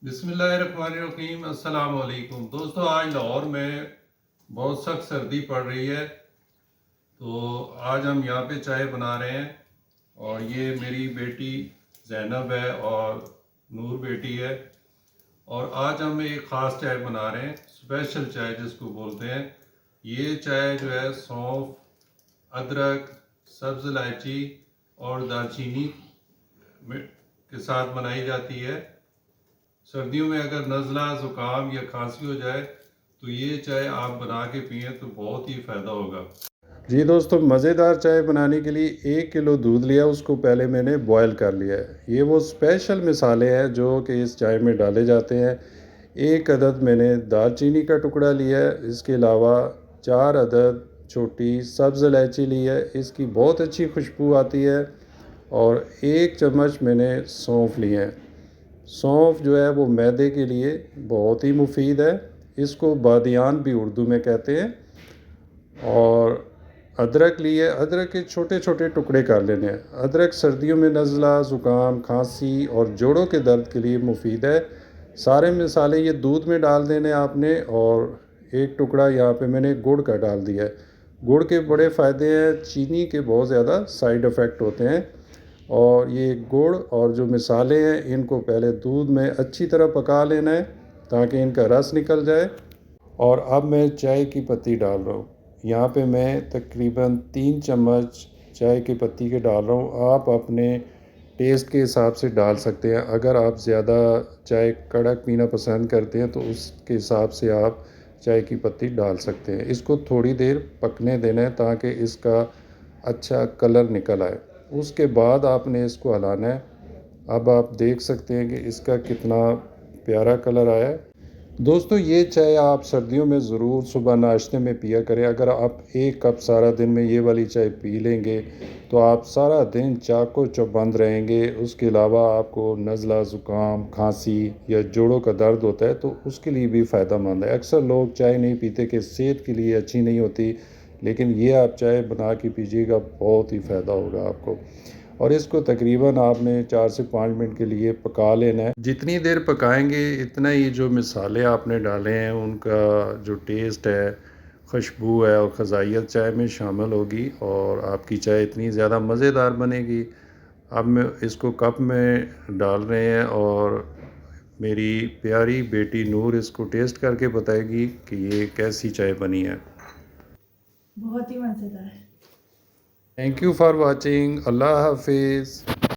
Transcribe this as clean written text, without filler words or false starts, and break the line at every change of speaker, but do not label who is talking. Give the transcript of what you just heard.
बिस्मिल्लाहिर्रहमानिर्रहीम। अस्सलाम वालेकुम दोस्तों, आज लाहौर में बहुत सख्त सर्दी पड़ रही है। तो आज हम यहाँ पे चाय बना रहे हैं और ये मेरी बेटी ज़ैनब है और नूर बेटी है। और आज हम एक ख़ास चाय बना रहे हैं, स्पेशल चाय जिसको बोलते हैं। ये चाय जो है सौंफ, अदरक, सब्ज़ इलायची और दालचीनी के साथ बनाई जाती है। सर्दियों में अगर नज़ला, ज़ुकाम या खांसी हो जाए तो ये चाय आप बना के पिएँ तो बहुत ही फ़ायदा होगा। जी दोस्तों, मज़ेदार चाय बनाने के लिए 1 किलो दूध लिया, उसको पहले मैंने बॉयल कर लिया है। ये वो स्पेशल मसाले हैं जो कि इस चाय में डाले जाते हैं। 1 अदद मैंने दालचीनी का टुकड़ा लिया है। इसके अलावा 4 अदद छोटी सब्ज़ इलायची ली है, इसकी बहुत अच्छी खुशबू आती है। और 1 चम्मच मैंने सौंफ लिए हैं। सौंफ जो है वो मैदे के लिए बहुत ही मुफीद है, इसको बादियान भी उर्दू में कहते हैं। और अदरक लिए, अदरक के छोटे छोटे टुकड़े कर लेने हैं। अदरक सर्दियों में नज़ला, ज़ुकाम, खांसी और जोड़ों के दर्द के लिए मुफीद है। सारे मसाले ये दूध में डाल देने आपने। और 1 टुकड़ा यहाँ पे मैंने गुड़ का डाल दिया है। गुड़ के बड़े फ़ायदे हैं, चीनी के बहुत ज़्यादा साइड इफ़ेक्ट होते हैं। और ये गुड़ और जो मसाले हैं इनको पहले दूध में अच्छी तरह पका लेना है ताकि इनका रस निकल जाए। और अब मैं चाय की पत्ती डाल रहा हूँ। यहाँ पे मैं तकरीबन 3 चम्मच चाय की पत्ती के डाल रहा हूँ। आप अपने टेस्ट के हिसाब से डाल सकते हैं। अगर आप ज़्यादा चाय कड़क पीना पसंद करते हैं तो उसके हिसाब से आप चाय की पत्ती डाल सकते हैं। इसको थोड़ी देर पकने देना है ताकि इसका अच्छा कलर निकल आए। उसके बाद आपने इसको हिलाना है। अब आप देख सकते हैं कि इसका कितना प्यारा कलर आया है। दोस्तों, ये चाय आप सर्दियों में ज़रूर सुबह नाश्ते में पिया करें। अगर आप 1 कप सारा दिन में ये वाली चाय पी लेंगे तो आप सारा दिन चाको चौबंद रहेंगे। उसके अलावा आपको नज़ला, ज़ुकाम, खांसी या जोड़ों का दर्द होता है तो उसके लिए भी फ़ायदेमंद है। अक्सर लोग चाय नहीं पीते कि सेहत के लिए अच्छी नहीं होती, लेकिन ये आप चाय बना के पीजिएगा, बहुत ही फ़ायदा होगा आपको। और इसको तकरीबन आपने 4 से 5 मिनट के लिए पका लेना है। जितनी देर पकाएंगे इतना ही जो मसाले आपने डाले हैं उनका जो टेस्ट है, खुशबू है और ग़ज़ाइयत चाय में शामिल होगी और आपकी चाय इतनी ज़्यादा मज़ेदार बनेगी। अब मैं इसको कप में डाल रहे हैं और मेरी प्यारी बेटी नूर इसको टेस्ट करके बताएगी कि ये कैसी चाय बनी है।
बहुत ही मज़ेदार।
Thank you for watching. अल्लाह हाफिज़।